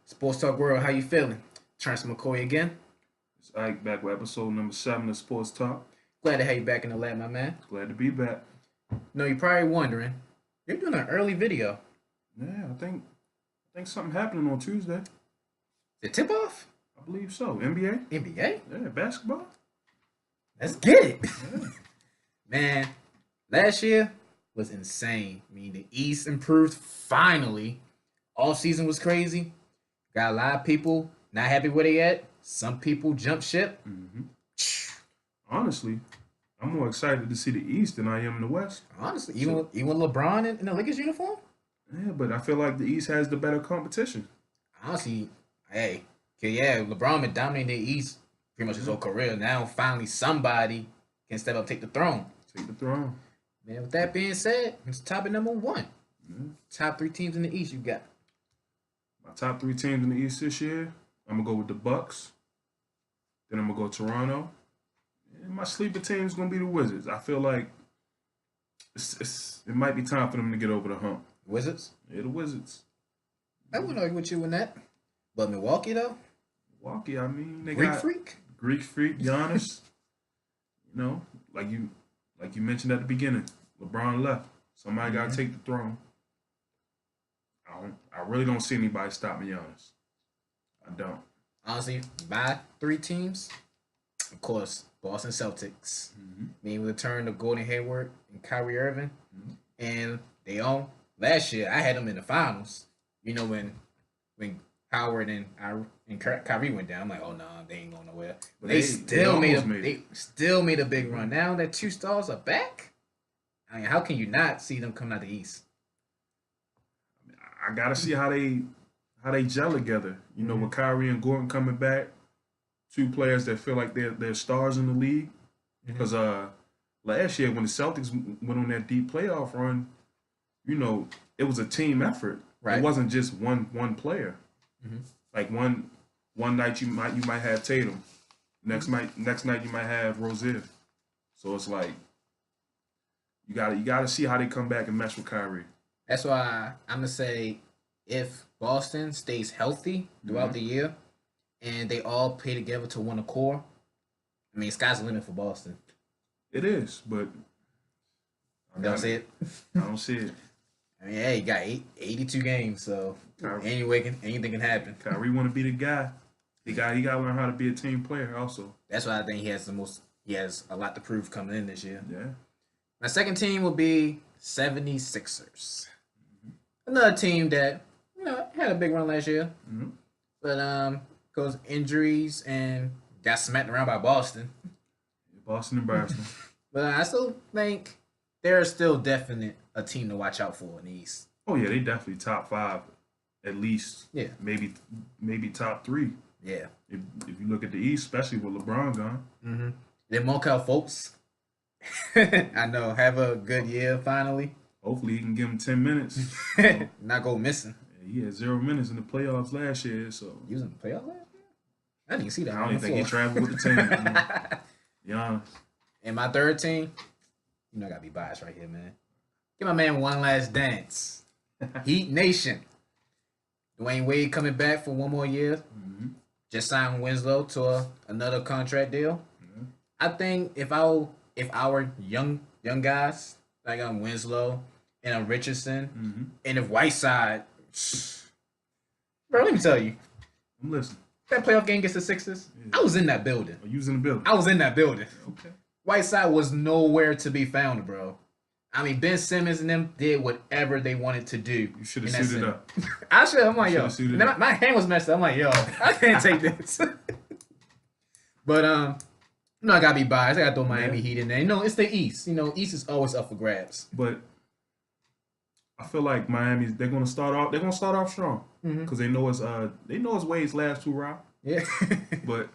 Sports Talk World, how you feeling? Terrence McCoy again. It's Ike back with episode number 7 of Sports Talk. Glad to have you back in the lab, my man. Glad to be back. No, you're probably wondering, you're doing an early video. Yeah, I think something happening on Tuesday. The tip off? I believe so. NBA? NBA? Yeah, basketball. Let's get it. Yeah. Man, last year was insane. I mean, the East improved finally. All season was crazy. Got a lot of people not happy where they at. Some people jumped ship. hmm Honestly, I'm more excited to see the East than I am in the West. Honestly, So, even LeBron in the Lakers uniform. yeah, but I feel like the East has the better competition. Honestly, hey, yeah, LeBron been dominating the East pretty much his Yeah. whole career. Now finally somebody can step up, and take the throne. Take the throne. Man, with that being said, it's top at number one. Yeah. Top three teams in the East you got. My top 3 teams in the East this year, I'm gonna go with the Bucks. Then I'm gonna go Toronto. And my sleeper team is gonna be the Wizards. I feel like it might be time for them to get over the hump. Wizards. Yeah, the Wizards. I wouldn't argue with you in that. But Milwaukee though, Milwaukee, I mean, they Greek got freak. Greek freak Giannis. You know, like you mentioned at the beginning, LeBron left. Somebody got to take the throne. I really don't see anybody stopping Giannis. I don't. Honestly, my three teams, of course, Boston Celtics. hmm I mean, with the turn of Gordon Hayward and Kyrie Irving, hmm and they own last year. I had them in the finals. You know when Howard and Kyrie went down, I'm like, oh no, they ain't going nowhere. But They they still almost made they it. still made a big run. Now that two stars are back, I mean, how can you not see them coming out the East? I gotta see how they gel together. You know, Mhm. with Kyrie and Gordon coming back, two players that feel like they're stars in the league. Mhm. Because last year when the Celtics went on that deep playoff run, you know, it was a team effort. It Right. wasn't just one player. Mhm. Like one night you might have Tatum, next night you might have Rozier. So it's like you gotta see how they come back and mesh with Kyrie. That's why I'm gonna say if Boston stays healthy throughout hmm the year and they all play together to win a core, I mean, sky's the limit for Boston. It is, but I You don't got see it? I don't see it. I mean, yeah, you got 82 games, so Kyrie, anything can happen. Kyrie want to be the guy. He got to learn how to be a team player also. That's why I think he has the most. He has a lot to prove coming in this year. Yeah. My second team will be 76ers. Another team that had a big run last year, hmm but because injuries and got smacked around by Boston. Boston embarrassment. But I still think they're still definite a team to watch out for in the East. Oh yeah, they definitely top 5, at least. Yeah, Maybe top 3. yeah. If you look at the East, especially with LeBron gone. Mm-hmm. Then Markel folks, I know, have a good year finally. Hopefully he can give him 10 minutes. So, Not go missing. he had 0 minutes in the playoffs last year, so Using the playoff last year? I didn't see that I on don't the even think he floor. traveled with the team. Giannis. And my third team, I gotta be biased right here, man. Give my man one last dance. Heat Nation. Dwayne Wade coming back for one more year. hmm Just signed Winslow to another contract deal. Yeah. I think if our young guys like Winslow and Richardson hmm and if Whiteside, bro, let me tell you, I'm listening. that playoff game against the Sixers, Yeah. I was in that building. Are you in the building? I was in that building. Okay. Whiteside was nowhere to be found, bro. I mean, Ben Simmons and them did whatever they wanted to do. You should in have that suited center. up. I should. I'm like, You yo. shoulda suited Then up. my hand was messed up. I'm like, yo, I can't take this. But I gotta be biased. I gotta throw Miami Yeah. Heat in there. It's the East. East is always up for grabs. But I feel like Miami, they're gonna start off. They're gonna start off strong Mm-hmm. because they know it's Wade's last 2 rounds. Yeah. But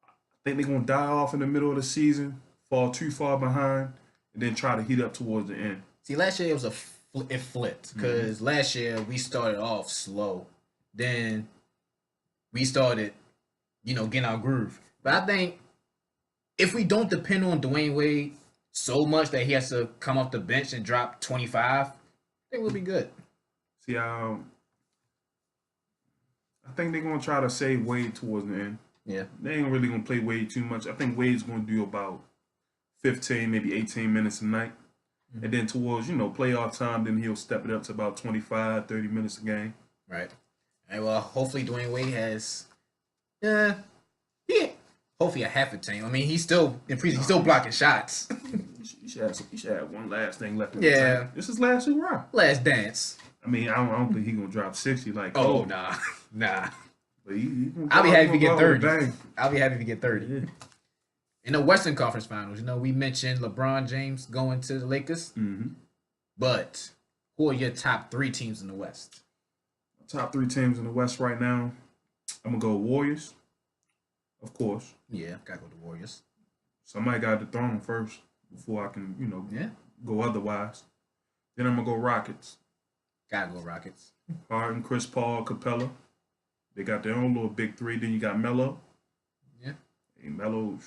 I think they're gonna die off in the middle of the season, fall too far behind, and then try to heat up towards the end. See, last year it was it flipped because last year we started off slow, then we started, getting our groove. But I think if we don't depend on Dwayne Wade so much that he has to come off the bench and drop 25, I think we'll be good. See, I think they're gonna try to save Wade towards the end. Yeah. They ain't really gonna play Wade too much. I think Wade's gonna do about 15, maybe 18 minutes a night. And then towards, playoff time, then he'll step it up to about 25, 30 minutes a game. Right. And well, hopefully Dwayne Wade has, yeah, hopefully a half a team. I mean, he's still in preseason. He's still blocking shots. He should have one last thing left in Yeah. the tank. This is last hurrah. Last dance. I mean, I don't think he's gonna drop 60 like Oh, Kobe. nah. But he gonna I'll be go- happy he to get gonna go 30. with a bang. I'll be happy to get 30. Yeah. In the Western Conference Finals, we mentioned LeBron James going to the Lakers, Mm-hmm. but who are your top 3 teams in the West? Top 3 teams in the West right now. I'm gonna go Warriors, of course. Yeah, gotta go to Warriors. Somebody got to dethrone them first before I can, Yeah, go otherwise. Then I'm gonna go Rockets. gotta go Rockets. Harden, Chris Paul, Capella. They got their own little big 3. Then you got Melo. Yeah. Hey, Melo,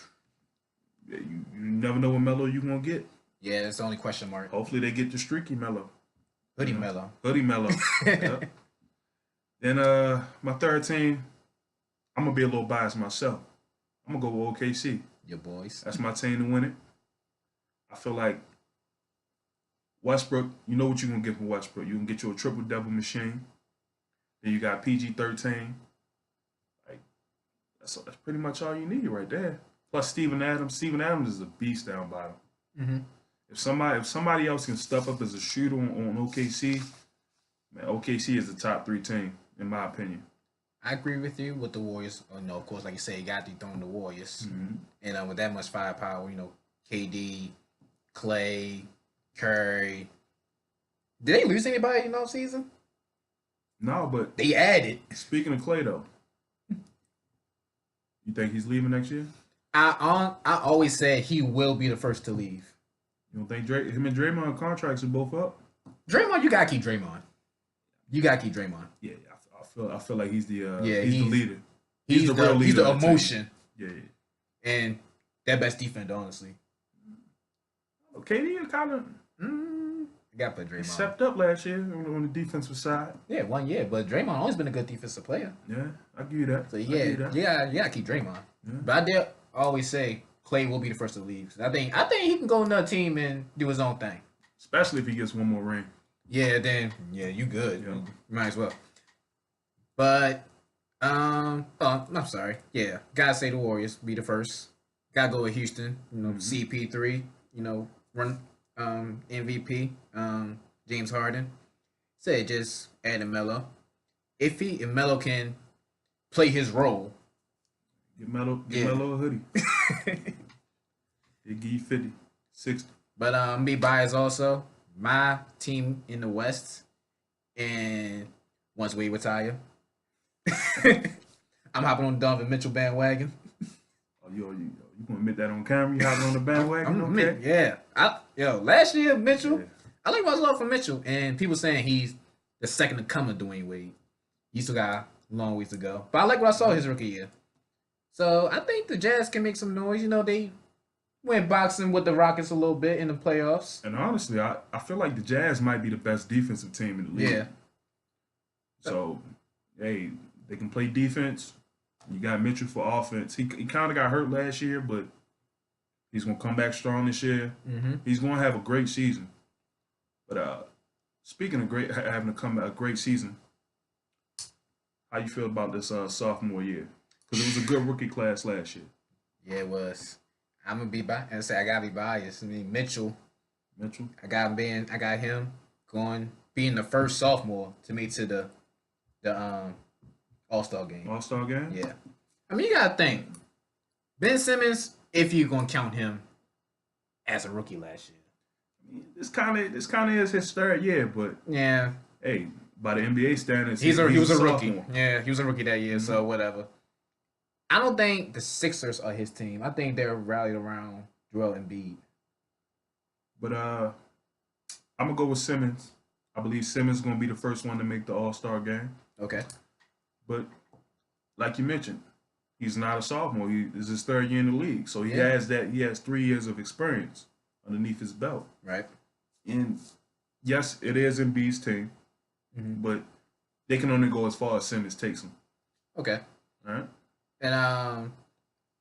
yeah, you never know what Melo you gonna get. Yeah, that's the only question mark. Hopefully they get the streaky Melo. Hoodie Mello. Hoodie Melo. Yep. Then my third team, I'm gonna be a little biased myself. I'm gonna go with OKC. Your boys. That's my team to win it. I feel like Westbrook, you know what you're gonna get from Westbrook. You can get you a triple double machine. Then you got PG-13. Like that's pretty much all you need right there. Plus Steven Adams. Steven Adams is a beast down bottom. Mm-hmm. If somebody else can step up as a shooter on OKC, man, OKC is the top 3 team in my opinion. I agree with you with the Warriors. Of course, like you say, you got to dethrone the Warriors. Mm-hmm. And with that much firepower, KD, Clay, Curry. Did they lose anybody in the offseason? No, but They added. speaking of Clay though, you think he's leaving next year? I always said he will be the first to leave. You don't think him and Draymond contracts are both up? Draymond, you gotta keep Draymond. You gotta keep Draymond. Yeah, I feel like he's the Yeah, he's the leader. He's the real leader. He's the of the team. emotion Yeah. and their best defender, honestly. KD kind of I gotta put Draymond. stepped up last year on the defensive side. Yeah, 1 year, but Draymond always been a good defensive player. Yeah, I give you that. So I give you that. yeah, you gotta keep Draymond. Yeah. But I did always say Clay will be the first to leave. So I think he can go another team and do his own thing. Especially if he gets one more ring. Yeah, then you good. Yeah. You might as well. But I'm sorry. Yeah, gotta say the Warriors be the first. Gotta go with Houston. CP3. Run MVP. James Harden. Said just add a Melo. If Melo can play his role. Get Melo a hoodie. They give you 50, 60. But be biased also. My team in the West, and once we retire, I'm hopping on the Donovan Mitchell bandwagon. Oh, you gonna admit that on camera? You hopping on the bandwagon? Okay. Last year Mitchell, Yeah. I like what's love for Mitchell, and people saying he's the second to come of Dwayne Wade. He still got a long ways to go, but I like what I saw his rookie year. So I think the Jazz can make some noise. They went boxing with the Rockets a little bit in the playoffs. And honestly, I feel like the Jazz might be the best defensive team in the league. Yeah. So, hey, they can play defense. You got Mitchell for offense. He kind of got hurt last year, but he's going to come back strong this year. Mm-hmm. He's going to have a great season. But speaking of having a great season, how you feel about this sophomore year? Because it was a good rookie class last year. Yeah, it was. I'm gonna be biased. And say I gotta be biased. I mean Mitchell. I got him being the first sophomore to make to the All-Star game. All-Star game? Yeah. I mean, you gotta think. Ben Simmons, if you're gonna count him as a rookie last year. This kind of is his third year, but Yeah. hey, by the NBA standards, He was a rookie. sophomore. Yeah, he was a rookie that year, so whatever. I don't think the Sixers are his team. I think they're rallied around Joel Embiid. But I'm gonna go with Simmons. I believe Simmons is gonna be the first one to make the All-Star game. Okay. But like you mentioned, he's not a sophomore. He is his third year in the league, so he Yeah. has 3 years of experience underneath his belt. Right. And yes, it is Embiid's team, Mhm. but they can only go as far as Simmons takes them. Okay. All right. And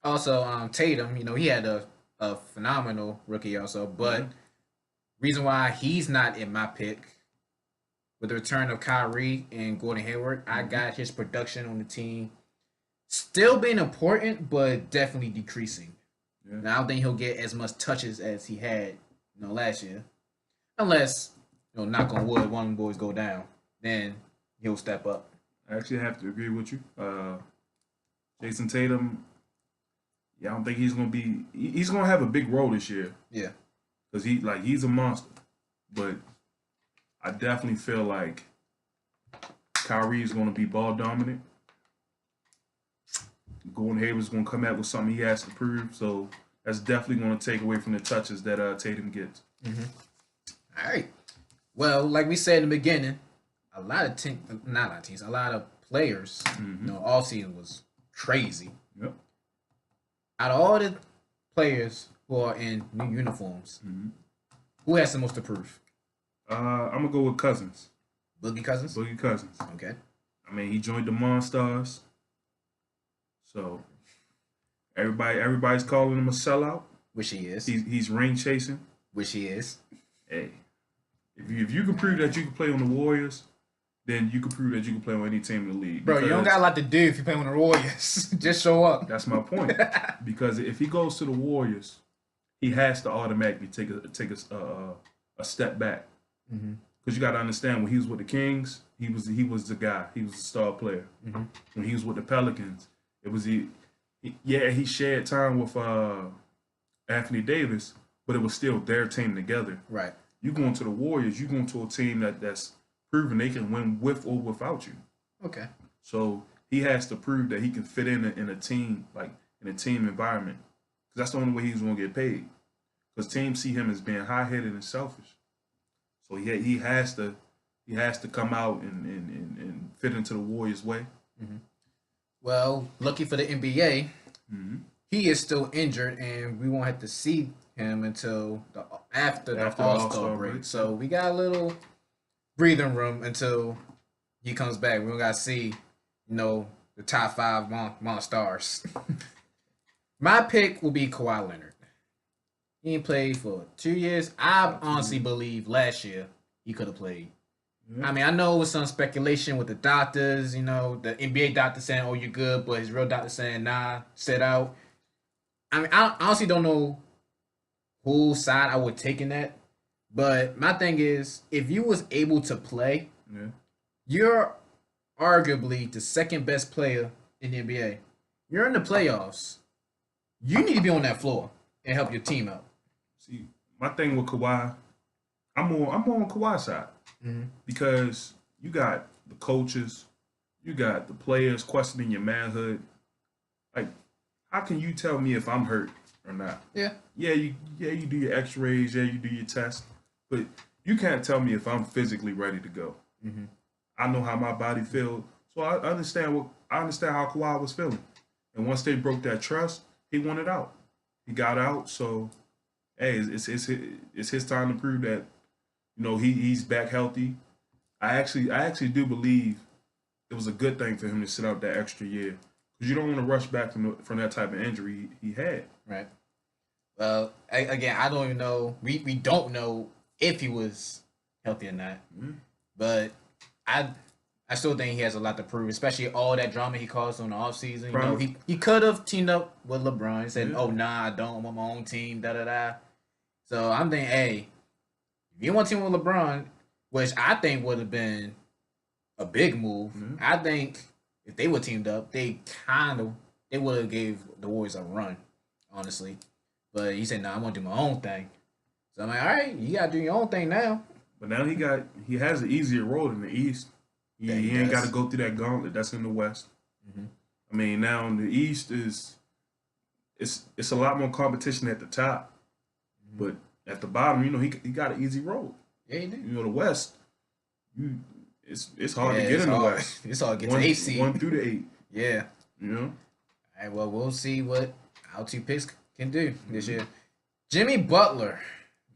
also Tatum, he had a phenomenal rookie also, but reason why he's not in my pick with the return of Kyrie and Gordon Hayward, I got his production on the team still being important, but definitely decreasing. Yeah. And I don't think he'll get as much touches as he had, last year, unless knock on wood, one of them boys go down, then he'll step up. I actually have to agree with you. Jason Tatum, yeah, I don't think he's gonna be. He's gonna have a big role this year. Yeah, because he's a monster. But I definitely feel like Kyrie is gonna be ball dominant. Gordon Hayward's gonna come out with something he has to prove. So that's definitely gonna take away from the touches that Tatum gets. All right. Well, like we said in the beginning, a lot of teams, a lot of players, all season was crazy. Yep. Out of all the players who are in new uniforms, who has the most to prove? I'm gonna go with Cousins. Boogie Cousins? Boogie Cousins. Okay. I mean, he joined the Monstars, so everybody's calling him a sellout. Which he is. He's ring chasing. Which he is. Hey, if you can prove that you can play on the Warriors, then you can prove that you can play on any team in the league. Bro, you don't got a lot to do if you play on the Warriors. Just show up. That's my point. Because if he goes to the Warriors, he has to automatically take a step back. Because you got to understand, when he was with the Kings, he was the guy. He was the star player. When he was with the Pelicans, it was he shared time with Anthony Davis, but it was still their team together. Right. You going to the Warriors, you going to a team that's proven they can win with or without you. Okay. So he has to prove that he can fit in a team, like in a team environment. Because that's the only way he's going to get paid. Because teams see him as being high-headed and selfish. So he has to come out and fit into the Warriors' way. Well, lucky for the NBA, he is still injured, and we won't have to see him until after the All-Star break. So we got a little breathing room until he comes back. We don't got to see, the top 5 Monstars. My pick will be Kawhi Leonard. He ain't played for 2 years. I honestly believe last year he could have played. I mean, I know it was some speculation with the doctors, the NBA doctor saying, oh, you're good, but his real doctor saying, nah, sit out. I mean, I honestly don't know whose side I would take in that. But my thing is, if you was able to play, you're arguably the second best player in the NBA. You're in the playoffs. You need to be on that floor and help your team out. See, my thing with Kawhi, I'm more on Kawhi's side. Because you got the coaches, you got the players questioning your manhood. Like, how can you tell me if I'm hurt or not? Yeah, you do your X-rays, you do your tests, but you can't tell me if I'm physically ready to go. I know how my body feels, so I understand how Kawhi was feeling. And once they broke that trust, he wanted out. He got out, so hey, it's his time to prove that. He's back healthy. I actually do believe it was a good thing for him to sit out that extra year, because you don't want to rush back from that type of injury he had. Right. Well, again, I don't even know. We don't know if he was healthy or not. But I still think he has a lot to prove, especially all that drama he caused on the offseason. He could have teamed up with LeBron and said, oh, nah, I don't. I want my own team, da-da-da. So I'm thinking, hey, if you want to team with LeBron, which I think would have been a big move, I think if they were teamed up, they would have gave the Warriors a run, honestly. But he said, I want to do my own thing. So I'm like, all right, you got to do your own thing now. But now he has an easier road in the East. He ain't got to go through that gauntlet that's in the West. I mean, now in the East it's a lot more competition at the top. But at the bottom, he got an easy road. Yeah, he did. The West, it's hard to get in the West. It's hard to get to 8 seed. 1 through the 8. Yeah. All right, well, we'll see what our 2 picks can do this year. Jimmy Butler.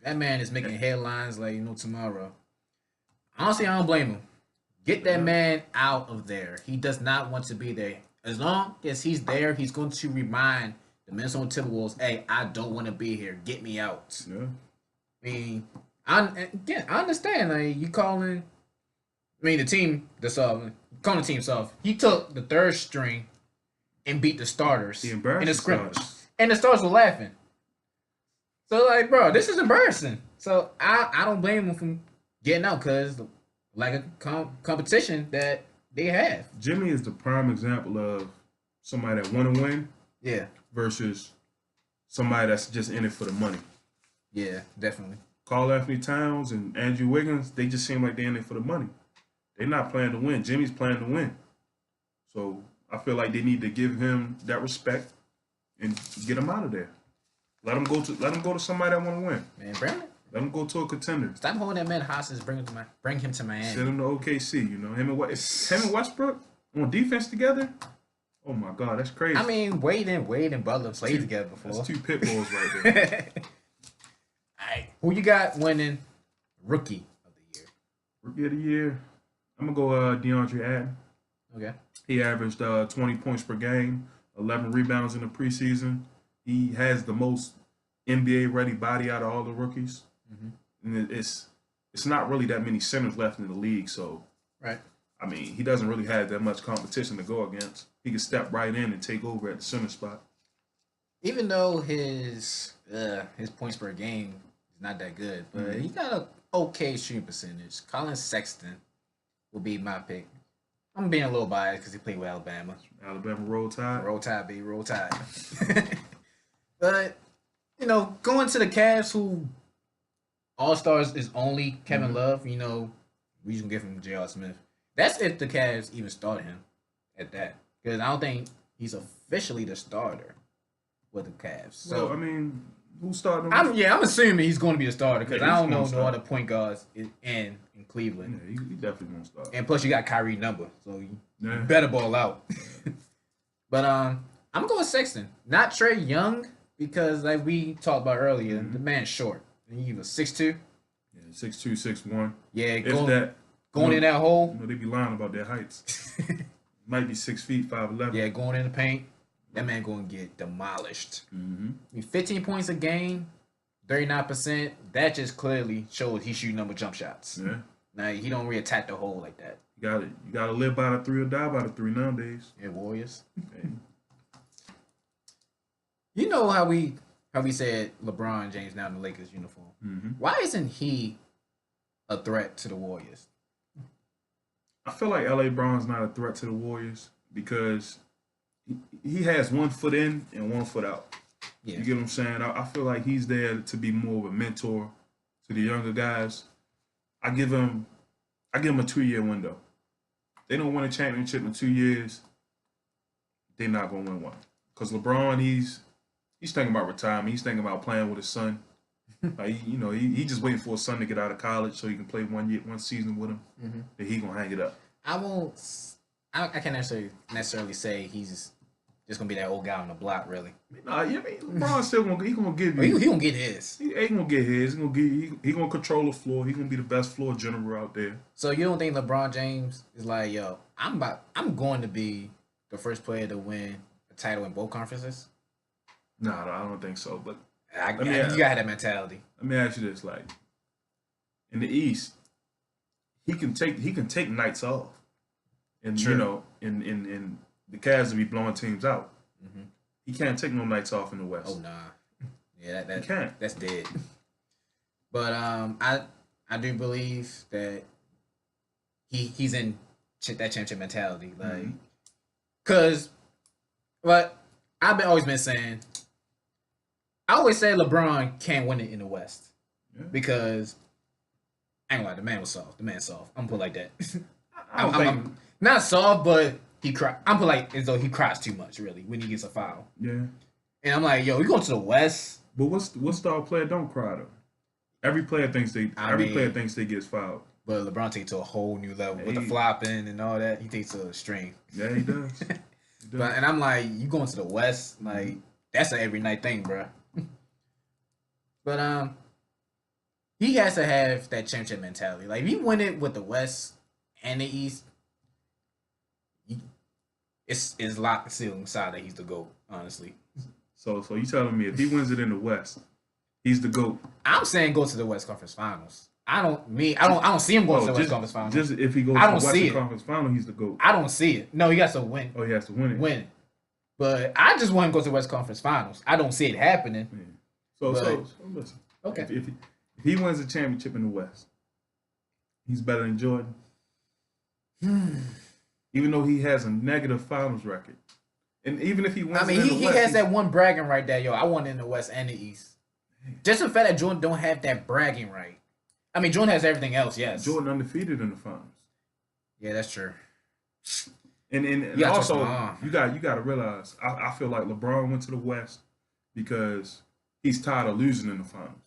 That man is making headlines like tomorrow. Honestly, I don't blame him. Get that man out of there. He does not want to be there. as long as he's there, he's going to remind the Minnesota Timberwolves, "Hey, I don't want to be here. Get me out." Yeah. I mean, I understand. Like you calling, I mean, the team the soft, calling the team soft. He took the third string and beat the starters He in embarrassed the the scrimmage, starters. and the stars were laughing. So like, bro, this is embarrassing. So I don't blame him for getting out because like a competition that they have. Jimmy is the prime example of somebody that want to win Yeah, versus somebody that's just in it for the money. yeah, definitely. Carl Anthony Towns and Andrew Wiggins, they just seem like they're in it for the money. They're not playing to win. Jimmy's playing to win. So I feel like they need to give him that respect and get him out of there. Let him go to somebody that want to win. Man, Brandon, Let him go to a contender. stop holding that man hostage. Bring him to Miami. Send him to OKC. You know him and Westbrook on defense together. Oh my God, that's crazy. I mean, Wade and Butler played together before. That's two pit bulls right there. Alright, who you got winning Rookie of the Year? Rookie of the year, I'm gonna go DeAndre Ayton. Okay. He averaged 20 points per game, 11 rebounds in the preseason. He has the most NBA ready body out of all the rookies. And it's not really that many centers left in the league, so Right. I mean he doesn't really have that much competition to go against. He can step right in and take over at the center spot. Even though his points per game is not that good, but he got a okay shooting percentage. Colin Sexton will be my pick. I'm being a little biased because he played with Alabama. Alabama Roll Tide. Roll Tide, baby, Roll Tide. But going to the Cavs, who All Stars is only Kevin Love. We just gonna give him J.R. Smith. That's if the Cavs even started him at that, because I don't think he's officially the starter with the Cavs. So Well, I mean, who's starting? I'm assuming he's going to be a starter because Yeah, I he's don't know gonna no start. other point guards in Cleveland. Yeah, he definitely won't start. And plus, you got Kyrie number, so you Yeah. better ball out. But I'm going Sexton, not Trey Young, because like we talked about earlier, the man's short. He was 6'2". Yeah, 6'2", 6'1". Yeah, If going, that, going in that hole. they be lying about their heights. Might be 6 feet, 5'11". Yeah, going in the paint. That man going to get demolished. Mm-hmm. I mean, 15 points a game, 39%. That just clearly shows he's shooting number jump shots. Yeah, Now he don't really attack the hole like that. you got to live by the three or die by the three nowadays. Yeah, Warriors. Hey, You know how we said LeBron James now in the Lakers uniform. mm-hmm. Why isn't he a threat to the Warriors? I feel like L.A. Brown's not a threat to the Warriors because he has 1 foot in and 1 foot out. Yeah. You get what I'm saying? I feel like he's there to be more of a mentor to the younger guys. I give him a 2-year window. They don't win a championship in 2 years, they're not gonna win one. Because LeBron, he's thinking about retirement. He's thinking about playing with his son. Like, he just waiting for his son to get out of college so he can play one season with him. Mm-hmm. Then he gonna hang it up. I can't necessarily say he's just gonna be that old guy on the block. Really, Nah, you mean LeBron still gonna give he you. gonna get his. He ain't gonna get his. He gonna control the floor. He gonna be the best floor general out there. So you don't think LeBron James is like, yo, I'm going to be the first player to win a title in both conferences? No, I don't think so. But You gotta have that mentality. let me ask you this: like in the East, he can take nights off, and True. in the Cavs will be blowing teams out. Mm-hmm. He can't take no nights off in the West. Oh nah, yeah, He can't. that's dead. But I do believe that he's in that championship mentality, like, cause what always been saying. I always say LeBron can't win it in the West because I ain't gonna lie, the man was soft. The man's soft. I'm gonna put it like that. I'm not soft, but he cry. I'm put like as though he cries too much, really, when he gets a foul. Yeah. And I'm like, yo, we going to the West. But what star player don't cry though? Every player thinks they gets fouled. But LeBron takes it to a whole new level with the Hey. flopping and all that. He takes it to a string. Yeah, he does. He does. And I'm like, you going to the West? Like, that's an every night thing, bro. But he has to have that championship mentality. Like, if you win it with the West and the East, it's locked still inside that he's the GOAT, honestly. So you telling me if he wins it in the West, he's the GOAT? I'm saying go to the West Conference Finals. I don't see him going to the West Conference Finals. Just if he goes I to don't the see Western it. Conference Final, he's the GOAT. I don't see it. No, he has to win. Oh, he has to win it. Win. But I just want him to go to the West Conference Finals. I don't see it happening. Yeah. So listen. Okay. If he wins a championship in the West, he's better than Jordan. Even though he has a negative finals record. And even if he wins, I mean, he has that one bragging right there, yo. I want it in the West and the East. Just the fact that Jordan don't have that bragging right. I mean, Jordan has everything else, yes. Jordan undefeated in the finals. Yeah, that's true. And also you got to realize I feel like LeBron went to the West because he's tired of losing in the finals.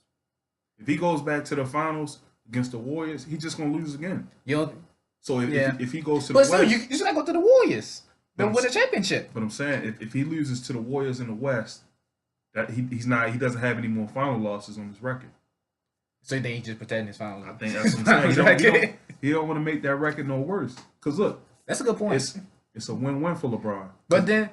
If he goes back to the finals against the Warriors, he's just gonna lose again. So if he goes to the West, but still, you just gotta go to the Warriors. Then win a championship. But I'm saying if he loses to the Warriors in the West, that he doesn't have any more final losses on his record. So you think he's just protecting his finals? I think that's what I'm saying. He don't want to make that record no worse. Cause look, that's a good point. It's a win-win for LeBron. But then,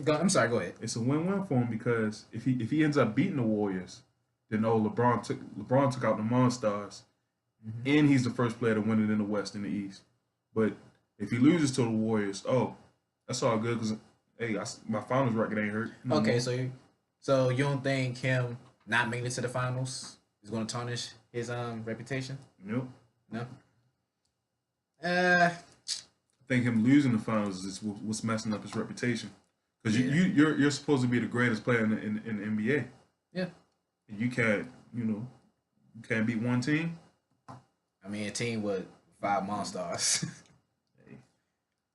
I'm sorry. Go ahead. It's a win-win for him because if he ends up beating the Warriors, then LeBron took out the Monstars, and he's the first player to win it in the West and the East. But if he loses to the Warriors, that's all good because my finals record ain't hurt. Okay, so you don't think him not making it to the finals is going to tarnish his reputation? Nope. No. I think him losing the finals is what's messing up his reputation. Because you're supposed to be the greatest player in the NBA. Yeah. And you can't beat one team. I mean, a team with 5 Monstars.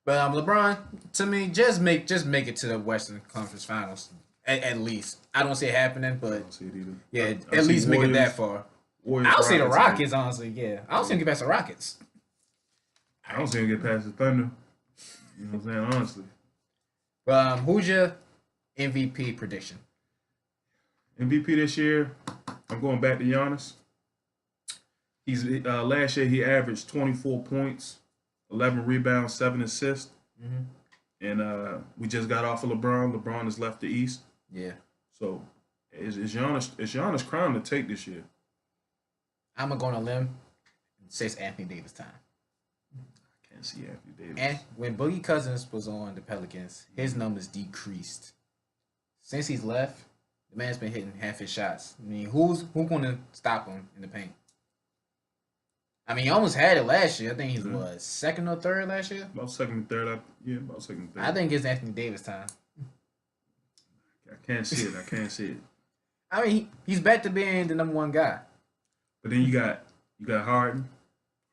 But LeBron, to me, just make it to the Western Conference Finals at least. I don't see it happening, but I don't see it either. Yeah, at least make it that far. I'll see the Rockets, honestly. Yeah, I don't see him get past the Rockets. I don't see him get past the Thunder. You know what I'm saying? Honestly. Who's your MVP prediction? MVP this year, I'm going back to Giannis. He's last year he averaged 24 points, 11 rebounds, 7 assists. And we just got off of LeBron. LeBron has left the East. Yeah. So is Giannis crown to take this year? I'm gonna go on a limb and say it's Anthony Davis time. I can't see Anthony Davis. And when Boogie Cousins was on the Pelicans, his numbers decreased. Since he's left, the man's been hitting half his shots. I mean, who's gonna stop him in the paint? I mean, he almost had it last year. I think he's what, second or third last year? About second, third. About second, third. I think it's Anthony Davis time. I can't see it. I mean, he's back to being the number 1 guy. But then you got Harden.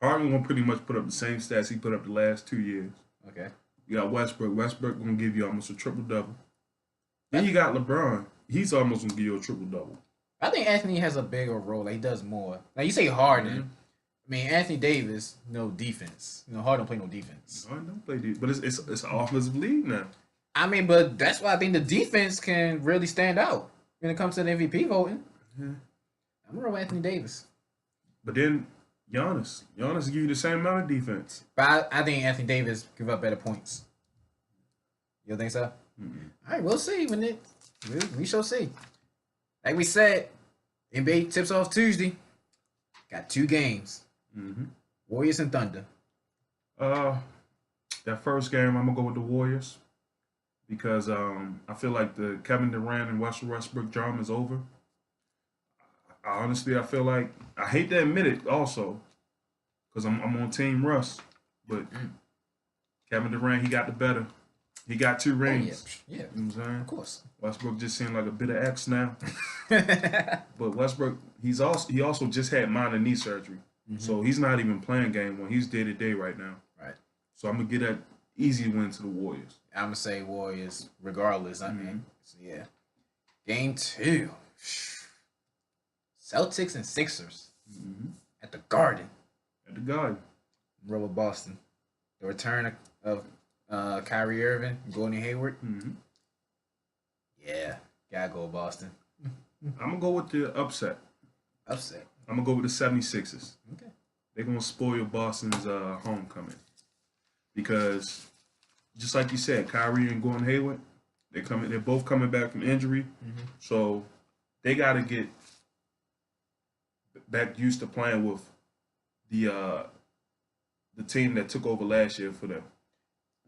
Harden gonna pretty much put up the same stats he put up the last 2 years. Okay. You got Westbrook. Westbrook gonna give you almost a triple double. Then you got LeBron. He's almost gonna give you a triple double. I think Anthony has a bigger role. Like, he does more. Like, you say Harden. I mean, Anthony Davis, no defense. Harden don't play no defense. Harden don't play defense, but it's an offensive league now. I mean, but that's why I think the defense can really stand out when it comes to the MVP voting. Yeah. I'm gonna roll with Anthony Davis. But then Giannis give you the same amount of defense. But I think Anthony Davis give up better points. You don't think so? Mm-mm. All right, we'll see we shall see. Like we said, NBA tips off Tuesday. Got 2 games. Warriors and Thunder. That first game, I'm gonna go with the Warriors because I feel like the Kevin Durant and Russell Westbrook drama is over. Honestly, I feel like I hate to admit it also because I'm on Team Russ, but Kevin Durant he got the better. He got 2 rings. Yeah. You know what I'm saying? Of course. Westbrook just seemed like a bit of X now. But Westbrook, he also just had minor knee surgery. So he's not even playing game 1. He's day-to-day right now. Right. So I'm going to get that easy win to the Warriors. I'm going to say Warriors regardless. I mean, so yeah. Game 2. Celtics and Sixers at the Garden. At the Garden. Roll Boston. The return of Kyrie Irving, Gordon Hayward. Yeah, gotta go Boston. I'm gonna go with the upset. Upset. I'm gonna go with the 76ers. Okay. They're gonna spoil Boston's homecoming because just like you said, Kyrie and Gordon Hayward, they're both coming back from injury, so they got to get back used to playing with the team that took over last year for them.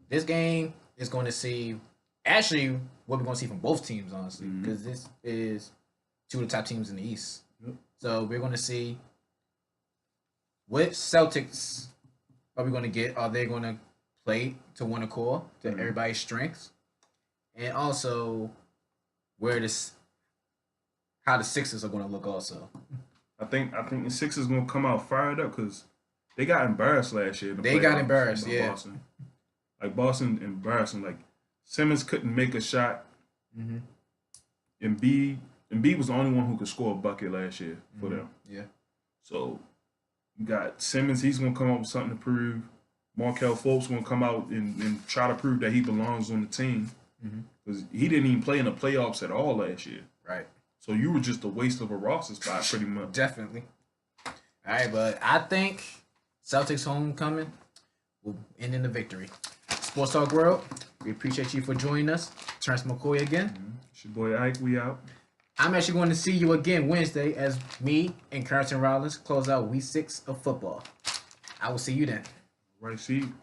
This game is going to see actually what we're going to see from both teams, honestly, because this is two of the top teams in the East. Yep. So we're going to see what Celtics are we going to get. Are they going to play to one accord, to everybody's strengths, and also how the Sixers are going to look also. I think the Sixers going to come out fired up because they got embarrassed last year. They got embarrassed, yeah. Boston. Like Boston embarrassed them. Like Simmons couldn't make a shot. Embiid was the only one who could score a bucket last year for them. Yeah. So you got Simmons. He's going to come up with something to prove. Markelle Fultz going to come out and try to prove that he belongs on the team because he didn't even play in the playoffs at all last year. Right. So you were just a waste of a roster spot, pretty much. Definitely. All right, but I think Celtics homecoming will end in the victory. Sports Talk World, we appreciate you for joining us. Terrence McCoy again. It's your boy Ike. We out. I'm actually going to see you again Wednesday as me and Carrington Rollins close out Week 6 of football. I will see you then. Right, see you.